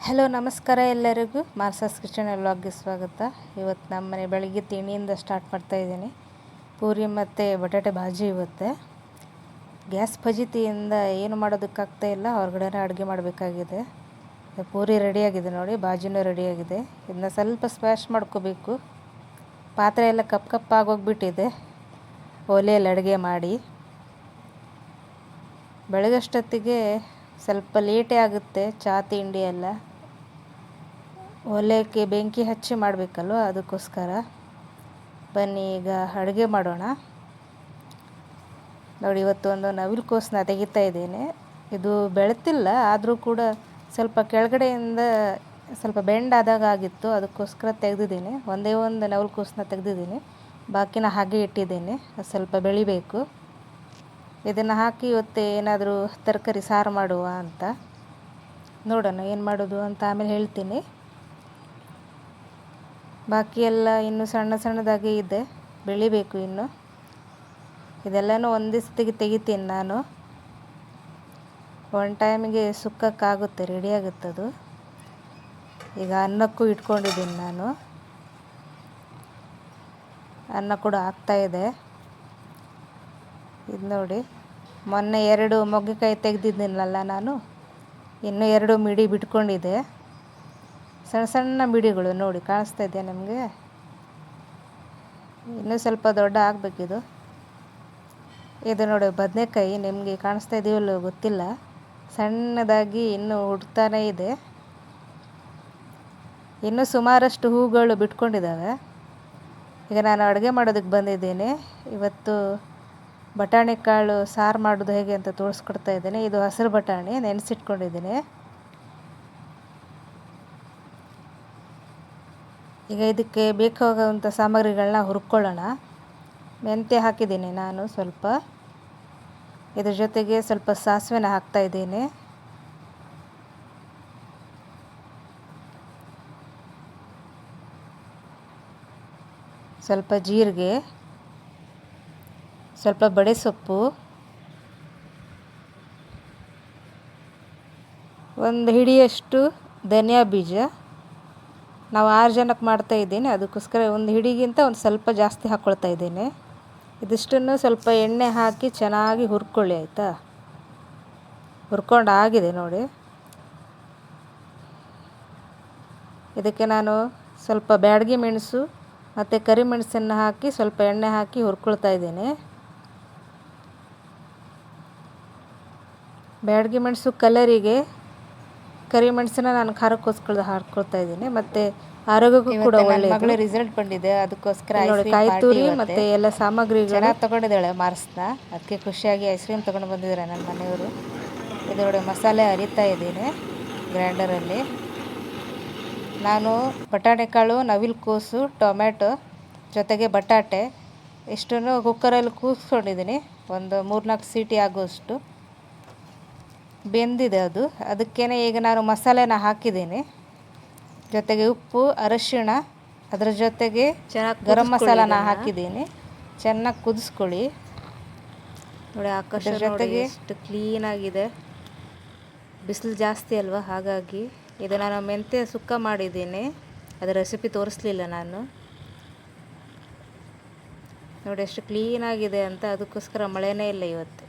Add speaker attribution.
Speaker 1: Hello ನಮಸ್ಕಾರ ಎಲ್ಲರಿಗೂ ಮಾರ್ಸಾಸ್ kitchen ವ್ಲಾಗ್ಗೆ ಸ್ವಾಗತ. ಇವತ್ತು ನಮ್ಮ ಮನೆ ಬೆಳಗ್ಗೆ ತಿಂಡಿಯಿಂದ ಸ್ಟಾರ್ಟ್ ಮಾಡ್ತಾಯಿದ್ದೀನಿ. ಪೂರಿ ಮತ್ತು ಬಟಾಟೆ ಭಾಜಿ. ಇವತ್ತು ಗ್ಯಾಸ್ ಫಜಿತಿಯಿಂದ ಏನು ಮಾಡೋದಕ್ಕಾಗ್ತಾ ಇಲ್ಲ, ಹೊರಗಡೆ ಅಡುಗೆ ಮಾಡಬೇಕಾಗಿದೆ. ಪೂರಿ ರೆಡಿಯಾಗಿದೆ ನೋಡಿ, ಭಾಜಿನೂ ರೆಡಿಯಾಗಿದೆ. ಇದನ್ನ ಸ್ವಲ್ಪ ಸ್ಮ್ಯಾಶ್ ಮಾಡ್ಕೋಬೇಕು. ಪಾತ್ರೆ ಎಲ್ಲ ಕಪ್ಪಾಗೋಗ್ಬಿಟ್ಟಿದೆ ಒಲೆಯಲ್ಲಿ ಅಡುಗೆ ಮಾಡಿ. ಬೆಳಗಷ್ಟೊತ್ತಿಗೆ ಸ್ವಲ್ಪ ಲೇಟೇ ಆಗುತ್ತೆ ಚಹಾ ತಿಂಡಿ ಎಲ್ಲ. ಒಲೆಗೆ ಬೆಂಕಿ ಹಚ್ಚಿ ಮಾಡಬೇಕಲ್ವ, ಅದಕ್ಕೋಸ್ಕರ. ಬನ್ನಿ ಈಗ ಅಡುಗೆ ಮಾಡೋಣ. ನೋಡಿ, ಇವತ್ತು ಒಂದು ನವಿಲು ಕೋಸನ್ನ ತೆಗಿತಾ ಇದ್ದೇನೆ. ಇದು ಬೆಳೆತಿಲ್ಲ, ಆದರೂ ಕೂಡ ಸ್ವಲ್ಪ ಕೆಳಗಡೆಯಿಂದ ಸ್ವಲ್ಪ ಬೆಂಡ್ ಆದಾಗ ಆಗಿತ್ತು, ಅದಕ್ಕೋಸ್ಕರ ತೆಗೆದಿದ್ದೀನಿ. ಒಂದೇ ಒಂದು ನವಿಲು ಕೋಸನ್ನ ತೆಗೆದಿದ್ದೀನಿ, ಬಾಕಿನ ಹಾಗೆ ಇಟ್ಟಿದ್ದೇನೆ. ಸ್ವಲ್ಪ ಬೆಳಿಬೇಕು. ಇದನ್ನು ಹಾಕಿ ಇವತ್ತು ಏನಾದರೂ ತರಕಾರಿ ಸಾರು ಮಾಡುವ ಅಂತ. ನೋಡೋಣ ಏನು ಮಾಡೋದು ಅಂತ ಆಮೇಲೆ ಹೇಳ್ತೀನಿ. ಬಾಕಿ ಎಲ್ಲ ಇನ್ನೂ ಸಣ್ಣ ಸಣ್ಣದಾಗಿ ಇದೆ, ಬೆಳಿಬೇಕು ಇನ್ನು. ಇದೆಲ್ಲನೂ ಒಂದೇ ಸತಿಗೆ ತೆಗಿತೀನಿ ನಾನು. ಒನ್ ಟೈಮಿಗೆ ಸುಕ್ಕಕ್ಕಾಗುತ್ತೆ, ರೆಡಿಯಾಗುತ್ತದು. ಈಗ ಅನ್ನಕ್ಕೂ ಇಟ್ಕೊಂಡಿದ್ದೀನಿ ನಾನು. ಅನ್ನ ಕೂಡ ಆಗ್ತಾಯಿದೆ. ಇದು ನೋಡಿ, ಮೊನ್ನೆ 2 ಮೊಗ್ಗೆಕಾಯಿ ತೆಗೆದಿದ್ದೀನಲ್ಲ ನಾನು, ಇನ್ನೂ 2 ಮಿಡಿ ಬಿಟ್ಕೊಂಡಿದೆ. ಸಣ್ಣ ಸಣ್ಣ ಮಿಡಿಗಳು ನೋಡಿ, ಕಾಣಿಸ್ತಾ ಇದೆಯಾ ನಿಮಗೆ? ಇನ್ನೂ ಸ್ವಲ್ಪ ದೊಡ್ಡ ಆಗಬೇಕಿದು. ಇದು ನೋಡಿ ಬದನೆಕಾಯಿ, ನಿಮಗೆ ಕಾಣಿಸ್ತಾ ಇದೆಯಲ್ಲೋ ಗೊತ್ತಿಲ್ಲ, ಸಣ್ಣದಾಗಿ ಇನ್ನೂ ಹುಡ್ತಾನೇ ಇದೆ. ಇನ್ನೂ ಸುಮಾರಷ್ಟು ಹೂಗಳು ಬಿಟ್ಕೊಂಡಿದ್ದಾವೆ. ಈಗ ನಾನು ಅಡುಗೆ ಮಾಡೋದಕ್ಕೆ ಬಂದಿದ್ದೇನೆ. ಇವತ್ತು ಬಟಾಣಿ ಕಾಳು ಸಾರು ಮಾಡೋದು ಹೇಗೆ ಅಂತ ತೋರಿಸ್ಕೊಡ್ತಾ ಇದ್ದೇನೆ. ಇದು ಹಸಿರು ಬಟಾಣಿ ನೆನೆಸಿಟ್ಕೊಂಡಿದ್ದೀನಿ. ಈಗ ಇದಕ್ಕೆ ಬೇಕಾಗುವಂಥ ಸಾಮಗ್ರಿಗಳನ್ನ ಹುರ್ಕೊಳ್ಳೋಣ. ಮೆಂತ್ಯ ಹಾಕಿದ್ದೀನಿ ನಾನು ಸ್ವಲ್ಪ. ಇದ್ರ ಜೊತೆಗೆ ಸ್ವಲ್ಪ ಸಾಸಿವೆನ ಹಾಕ್ತಾಯಿದ್ದೀನಿ. ಸ್ವಲ್ಪ ಜೀರಿಗೆ, ಸ್ವಲ್ಪ ಬಡೆ ಸೊಪ್ಪು, ಒಂದು ಹಿಡಿಯಷ್ಟು ಧನಿಯಾ ಬೀಜ. ನಾವು 6 ಜನಕ್ಕೆ ಮಾಡ್ತಾಯಿದ್ದೀನಿ, ಅದಕ್ಕೋಸ್ಕರ ಒಂದು ಹಿಡಿಗಿಂತ ಒಂದು ಸ್ವಲ್ಪ ಜಾಸ್ತಿ ಹಾಕ್ಕೊಳ್ತಾ ಇದ್ದೇನೆ. ಇದಿಷ್ಟನ್ನು ಸ್ವಲ್ಪ ಎಣ್ಣೆ ಹಾಕಿ ಚೆನ್ನಾಗಿ ಹುರ್ಕೊಳ್ಳಿ, ಆಯಿತಾ? ಹುರ್ಕೊಂಡು ಆಗಿದೆ ನೋಡಿ. ಇದಕ್ಕೆ ನಾನು ಸ್ವಲ್ಪ ಬ್ಯಾಡಗಿ ಮೆಣಸು ಮತ್ತು ಕರಿಮೆಣಸನ್ನು ಹಾಕಿ ಸ್ವಲ್ಪ ಎಣ್ಣೆ ಹಾಕಿ ಹುರ್ಕೊಳ್ತಾ ಇದ್ದೇನೆ. ಬ್ಯಾಡಗಿ ಮೆಣಸು ಕಲರಿಗೆ, ಕರಿಮೆಣಸನ್ನ ನಾನು ಖಾರಕ್ಕೋಸ್ಕರ ಹಾಕ್ಕೊಳ್ತಾ ಇದ್ದೀನಿ. ಮತ್ತು ಆರೋಗ್ಯಕ್ಕೂ ಕೂಡ ಒಳ್ಳೆಯದು. ಮಗಳ ರಿಸಲ್ಟ್ ಬಂದಿದೆ, ಅದಕ್ಕೋಸ್ಕರ ಕಾಯಿ ತುರಿ ಮತ್ತು ಎಲ್ಲ ಸಾಮಗ್ರಿಗಳು ಚೆನ್ನಾಗಿ ತೊಗೊಂಡಿದ್ದಾಳೆ ಮಾರ್ಕ್ಸ್ನ. ಅದಕ್ಕೆ ಖುಷಿಯಾಗಿ ಐಸ್ ಕ್ರೀಮ್ ತೊಗೊಂಡು ಬಂದಿದ್ದಾರೆ ನನ್ನ ಮನೆಯವರು. ಇದು ನೋಡಿ, ಮಸಾಲೆ ಅರಿತಾ ಇದ್ದೀನಿ ಗ್ರೈಂಡರಲ್ಲಿ. ನಾನು ಬಟಾಣೆಕಾಳು, ನವಿಲು ಕೋಸು, ಟೊಮೆಟೊ ಜೊತೆಗೆ ಬಟಾಟೆ ಇಷ್ಟನ್ನು ಕುಕ್ಕರಲ್ಲಿ ಕೂಗಿಸ್ಕೊಂಡಿದ್ದೀನಿ. ಒಂದು 3-4 ಸೀಟಿ ಆಗುವಷ್ಟು ಬೆಂದಿದೆ ಅದು. ಅದಕ್ಕೇ ಈಗ ನಾನು ಮಸಾಲೆನ ಹಾಕಿದ್ದೀನಿ. ಜೊತೆಗೆ ಉಪ್ಪು, ಅರಶಿಣ, ಅದರ ಜೊತೆಗೆ ಗರಂ ಮಸಾಲಾನ ಹಾಕಿದ್ದೀನಿ. ಚೆನ್ನಾಗಿ ಕುದಿಸ್ಕೊಳ್ಳಿ ನೋಡಿ. ಆಕಾಶ ಜೊತೆಗೆ ಎಷ್ಟು ಕ್ಲೀನಾಗಿದೆ. ಬಿಸಿಲು ಜಾಸ್ತಿ ಅಲ್ವಾ, ಹಾಗಾಗಿ. ಇದು ನಾನು ಮೆಂತ್ಯ ಸುಕ್ಕ ಮಾಡಿದ್ದೀನಿ, ಅದರ ರೆಸಿಪಿ ತೋರಿಸ್ಲಿಲ್ಲ ನಾನು. ನೋಡಿ ಎಷ್ಟು ಕ್ಲೀನಾಗಿದೆ ಅಂತ. ಅದಕ್ಕೋಸ್ಕರ ಮಳೆನೇ ಇಲ್ಲ ಇವತ್ತು.